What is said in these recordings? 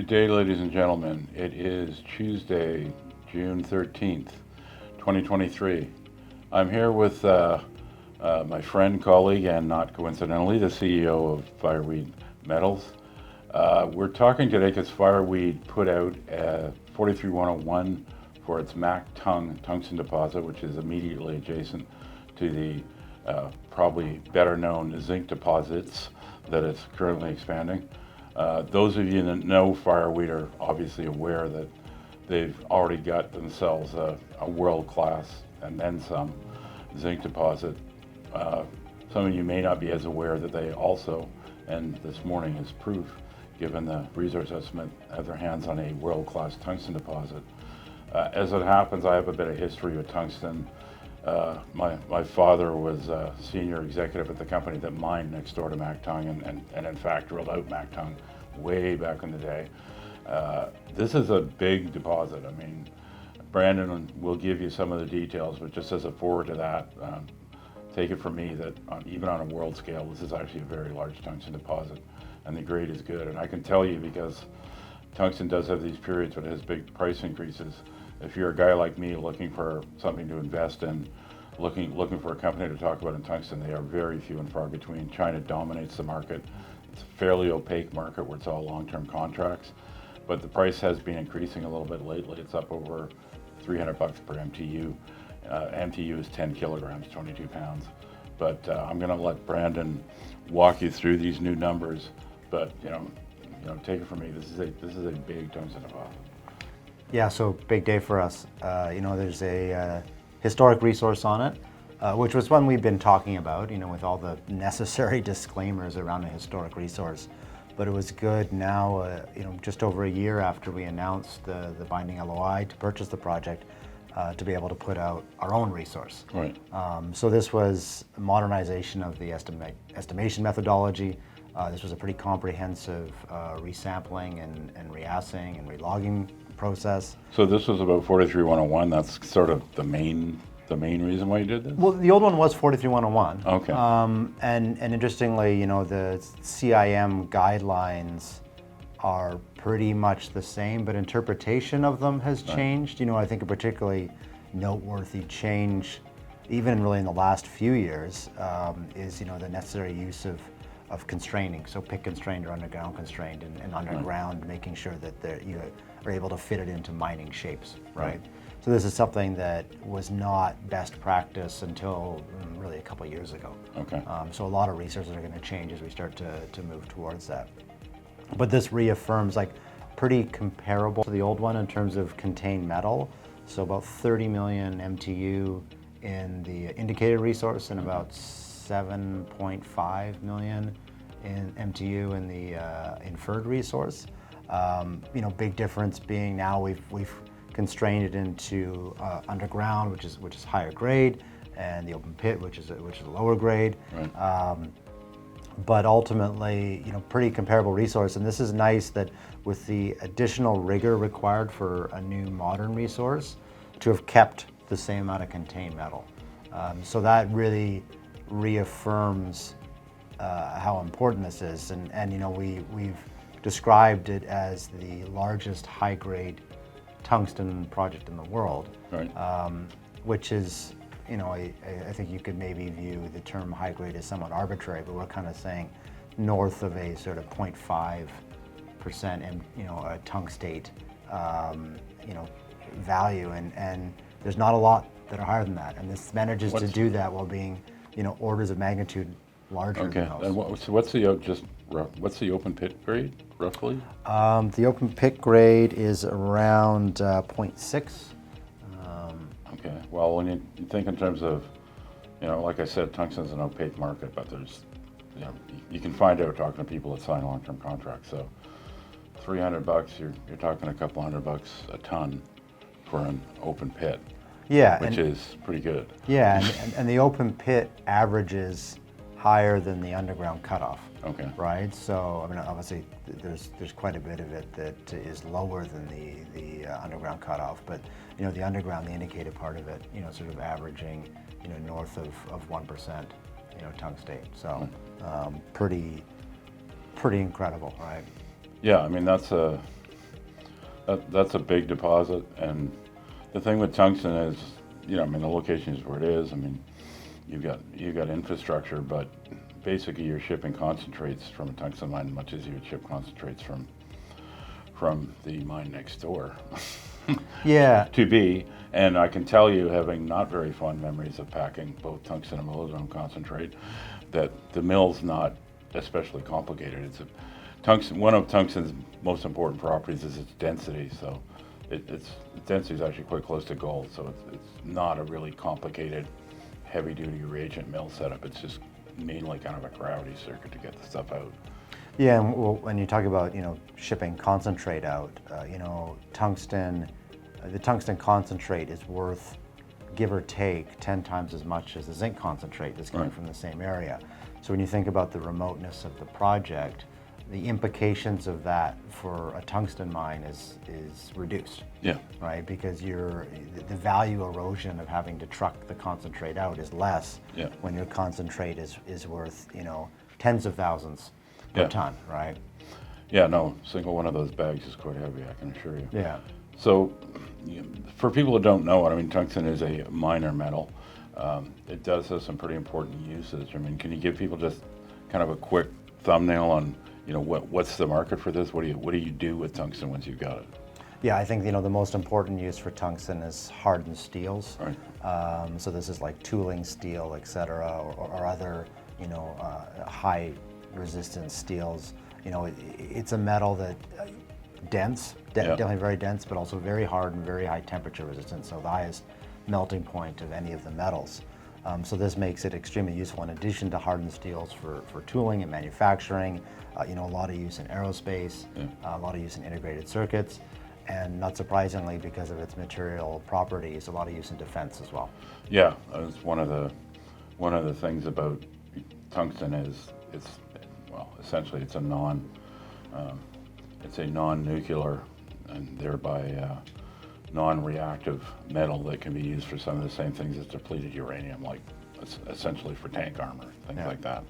Good day, ladies and gentlemen. It is Tuesday, June 13th, 2023. I'm here with my friend, colleague, and not coincidentally, the CEO of Fireweed Metals. We're talking today because Fireweed put out 43101 for its Mactung tungsten deposit, which is immediately adjacent to the probably better known zinc deposits that it's currently expanding. Those of you that know Fireweed are obviously aware that they've already got themselves a world-class and then some zinc deposit. Some of you may not be as aware that they also, and this morning is proof, given the resource estimate, have their hands on a world-class tungsten deposit. As it happens, I have a bit of history with tungsten. My father was a senior executive at the company that mined next door to Mactung and in fact drilled out Mactung way back in the day. This is a big deposit. I mean, Brandon will give you some of the details, but just as a forward to that, take it from me that even on a world scale, this is actually a very large tungsten deposit, and the grade is good. And I can tell you, because tungsten does have these periods when it has big price increases. If you're a guy like me looking for something to invest in, looking for a company to talk about in tungsten, they are very few and far between. China dominates the market. It's a fairly opaque market where it's all long-term contracts, but the price has been increasing a little bit lately. It's up over $300 per MTU. MTU is 10 kilograms, 22 pounds. But I'm going to let Brandon walk you through these new numbers. But you know, take it from me. This is a big tungsten deposit. Yeah, so big day for us. There's a historic resource on it, which was one we've been talking about, with all the necessary disclaimers around a historic resource. But it was good now, just over a year after we announced the binding LOI to purchase the project, to be able to put out our own resource. Right. So this was a modernization of the estimation methodology. This was a pretty comprehensive resampling and reassaying and relogging process. So this was about 43101. That's sort of the main reason why you did this? Well, the old one was 43101. Okay. And interestingly, the CIM guidelines are pretty much the same, but interpretation of them has changed. I think a particularly noteworthy change, even really in the last few years, is the necessary use of constraining, so pit constrained or underground constrained, and underground, making sure that you are able to fit it into mining shapes, right? So this is something that was not best practice until really a couple of years ago. Okay. So a lot of resources are going to change as we start to move towards that. But this reaffirms pretty comparable to the old one in terms of contained metal. So about 30 million MTU in the indicated resource and about 7.5 million in MTU in the inferred resource. Big difference being now we've constrained it into underground, which is higher grade, and the open pit, which is a lower grade. Right. But ultimately, pretty comparable resource. And this is nice that with the additional rigor required for a new modern resource, to have kept the same amount of contained metal. So that really reaffirms how important this is. And we've described it as the largest high-grade tungsten project in the world. Right. Which is, I think you could maybe view the term high grade as somewhat arbitrary, but we're kind of saying north of a sort of 0.5% a tungstate value, and there's not a lot that are higher than that, and this manages to do that while being orders of magnitude larger than those. And so what's the open pit grade roughly? The open pit grade is around 0.6. Okay. Well, when you think in terms of, like I said, tungsten's an opaque market, but there's, you can find out talking to people that sign long-term contracts. So, $300, you're talking a couple $100 a ton for an open pit. Yeah, which is pretty good. Yeah, and the open pit averages higher than the underground cutoff. Okay. Right. So obviously there's quite a bit of it that is lower than the underground cutoff, but the underground, the indicated part of it, sort of averaging north of 1%, tungstate. So pretty incredible, right? Yeah, I mean that's a That's a big deposit, and the thing with tungsten is, I mean, the location is where it is. I mean, you've got infrastructure, but basically you're shipping concentrates from a tungsten mine much as you would ship concentrates from the mine next door. Yeah. To be, and I can tell you, having not very fond memories of packing both tungsten and molybdenum concentrate, that the mill's not especially complicated. It's a tungsten. One of tungsten's most important properties is its density. So its density is actually quite close to gold. So it's not a really complicated, heavy-duty reagent mill setup. It's just mainly kind of a gravity circuit to get the stuff out. Yeah, and when you talk about shipping concentrate out, tungsten, the tungsten concentrate is worth, give or take, 10 times as much as the zinc concentrate that's coming from the same area. So when you think about the remoteness of the project, the implications of that for a tungsten mine is reduced. Yeah. Right, because the value erosion of having to truck the concentrate out is less when your concentrate is worth tens of thousands per ton, right? Yeah, no, single one of those bags is quite heavy, I can assure you. Yeah. So, for people who don't know it, I mean, tungsten is a minor metal. It does have some pretty important usage. I mean, can you give people just kind of a quick thumbnail on, what's the market for this? What do you do with tungsten once you've got it? Yeah, I think the most important use for tungsten is hardened steels. Right. So this is like tooling steel, et cetera, or other high resistance steels. It's a metal that dense, definitely very dense, but also very hard and very high temperature resistant. So the highest melting point of any of the metals. So this makes it extremely useful in addition to hardened steels for tooling and manufacturing. A lot of use in aerospace, a lot of use in integrated circuits, and not surprisingly, because of its material properties, a lot of use in defense as well. Yeah, it's one of the things about tungsten is essentially it's a non-nuclear and thereby non-reactive metal that can be used for some of the same things as depleted uranium, like essentially for tank armor, things like that.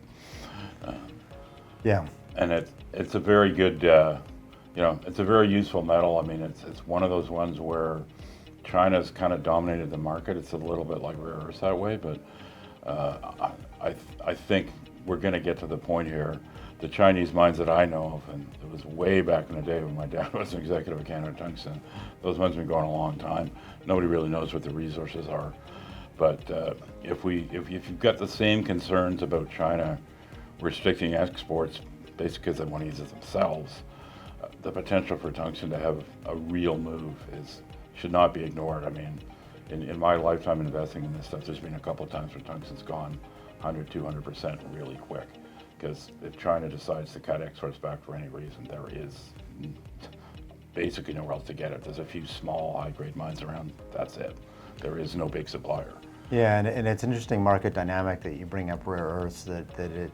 And it's a very good, it's a very useful metal. I mean, it's one of those ones where China's kind of dominated the market. It's a little bit like rare earths that way, but I think we're going to get to the point here. The Chinese mines that I know of, and it was way back in the day when my dad was an executive of Canada Tungsten, those mines have been going a long time. Nobody really knows what the resources are. But if you've got the same concerns about China restricting exports, basically because they want to use it themselves, the potential for tungsten to have a real move should not be ignored. I mean, in my lifetime investing in this stuff, there's been a couple of times where tungsten's gone 100, 200% really quick. Because if China decides to cut exports back for any reason, there is basically nowhere else to get it. There's a few small high-grade mines around, that's it. There is no big supplier. Yeah, and it's an interesting market dynamic that you bring up rare earths, that it,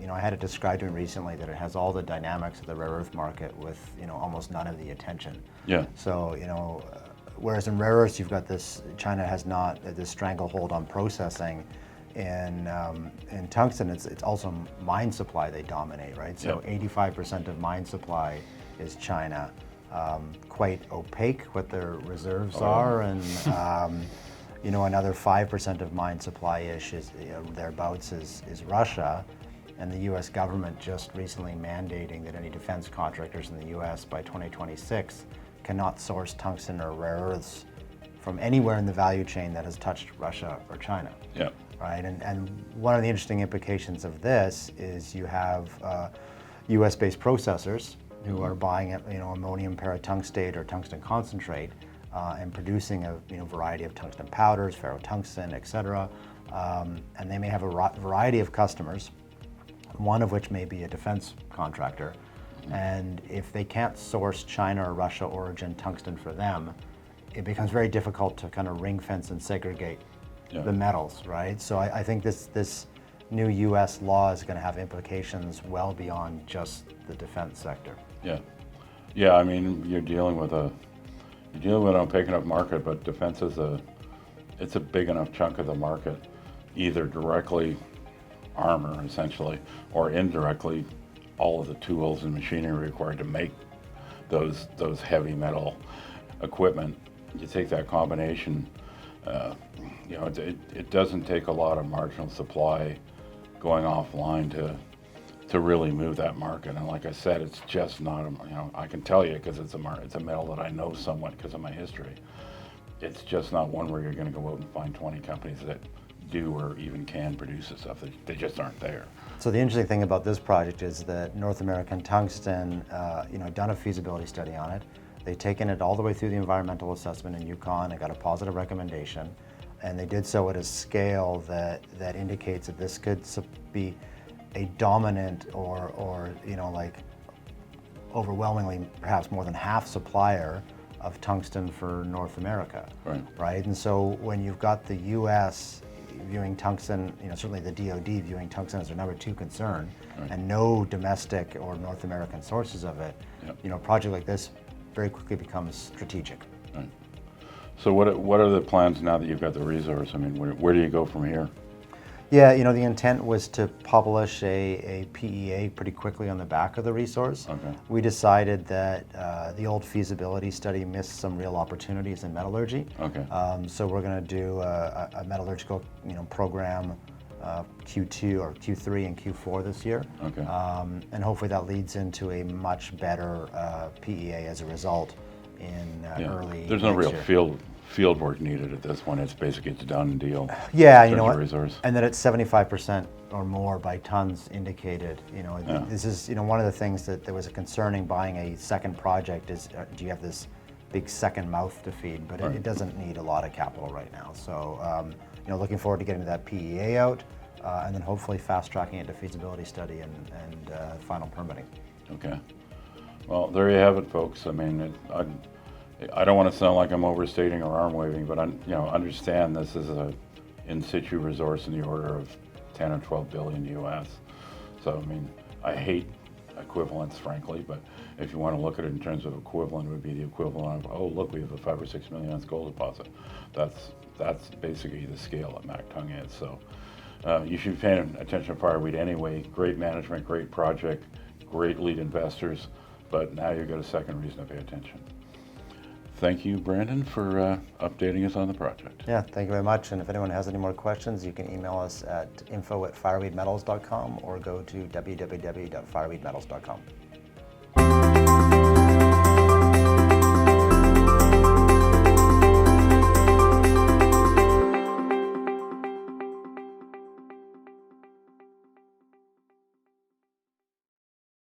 I had it described to me recently that it has all the dynamics of the rare earth market with, almost none of the attention. Yeah. So, whereas in rare earths you've got China has not this stranglehold on processing. In tungsten, it's also mine supply they dominate, right? So 85% of mine supply is China. Quite opaque what their reserves are, and another 5% of mine supply-ish is thereabouts is Russia, and the U.S. government just recently mandating that any defense contractors in the U.S. by 2026 cannot source tungsten or rare earths from anywhere in the value chain that has touched Russia or China. Yeah. Right, and one of the interesting implications of this is you have U.S.-based processors who are buying ammonium paratungstate or tungsten concentrate and producing a variety of tungsten powders, ferrotungsten, et cetera, and they may have a variety of customers, one of which may be a defense contractor, and if they can't source China or Russia origin tungsten for them, it becomes very difficult to kind of ring fence and segregate the metals, right? So I think this new U.S. law is going to have implications well beyond just the defense sector. Yeah. I mean, you're dealing with an opaque enough market, but defense it's a big enough chunk of the market, either directly armor essentially, or indirectly all of the tools and machinery required to make those heavy metal equipment. You take that combination, you know, it doesn't take a lot of marginal supply going offline to really move that market. And like I said, it's just not, you know, I can tell you because it's a metal that I know somewhat because of my history. It's just not one where you're going to go out and find 20 companies that do or even can produce this stuff. They just aren't there. So the interesting thing about this project is that North American Tungsten, you know, done a feasibility study on it. They've taken it all the way through the environmental assessment in Yukon. They got a positive recommendation, and they did so at a scale that indicates that this could be a dominant or you know, like overwhelmingly perhaps more than half supplier of tungsten for North America. Right? And so when you've got the U.S. viewing tungsten, you know, certainly the DoD viewing tungsten as their number 2 concern, and no domestic or North American sources of it, you know, a project like this very quickly becomes strategic. Right. So what are the plans now that you've got the resource? I mean, where do you go from here? Yeah, you know, the intent was to publish a PEA pretty quickly on the back of the resource. Okay. We decided that the old feasibility study missed some real opportunities in metallurgy. Okay. So we're going to do a metallurgical, you know, program Q2 or Q3 and Q4 this year. Okay. And hopefully that leads into a much better PEA as a result in early There's no next real year. field work needed at this point. It's basically it's a done deal. Yeah, you know what? what? Resource. And that it's 75% or more by tons indicated. You know, this is, you know, one of the things that was concerning buying a second project is do you have this big second mouth to feed? But it doesn't need a lot of capital right now. So, you know, looking forward to getting that PEA out and then hopefully fast tracking it to feasibility study and final permitting. Okay. Well, there you have it, folks. I mean, I don't want to sound like I'm overstating or arm waving, but you know, understand this is a in situ resource in the order of 10 or 12 billion US. So, I mean, I hate equivalents, frankly, but if you want to look at it in terms of equivalent, it would be the equivalent of, oh, look, we have a 5 or 6 million ounce gold deposit. That's basically the scale that Mactung is. So, you should be paying attention to Fireweed anyway. Great management, great project, great lead investors, but now you've got a second reason to pay attention. Thank you, Brandon, for updating us on the project. Yeah, thank you very much. And if anyone has any more questions, you can email us at info@fireweedmetals.com or go to www.fireweedmetals.com.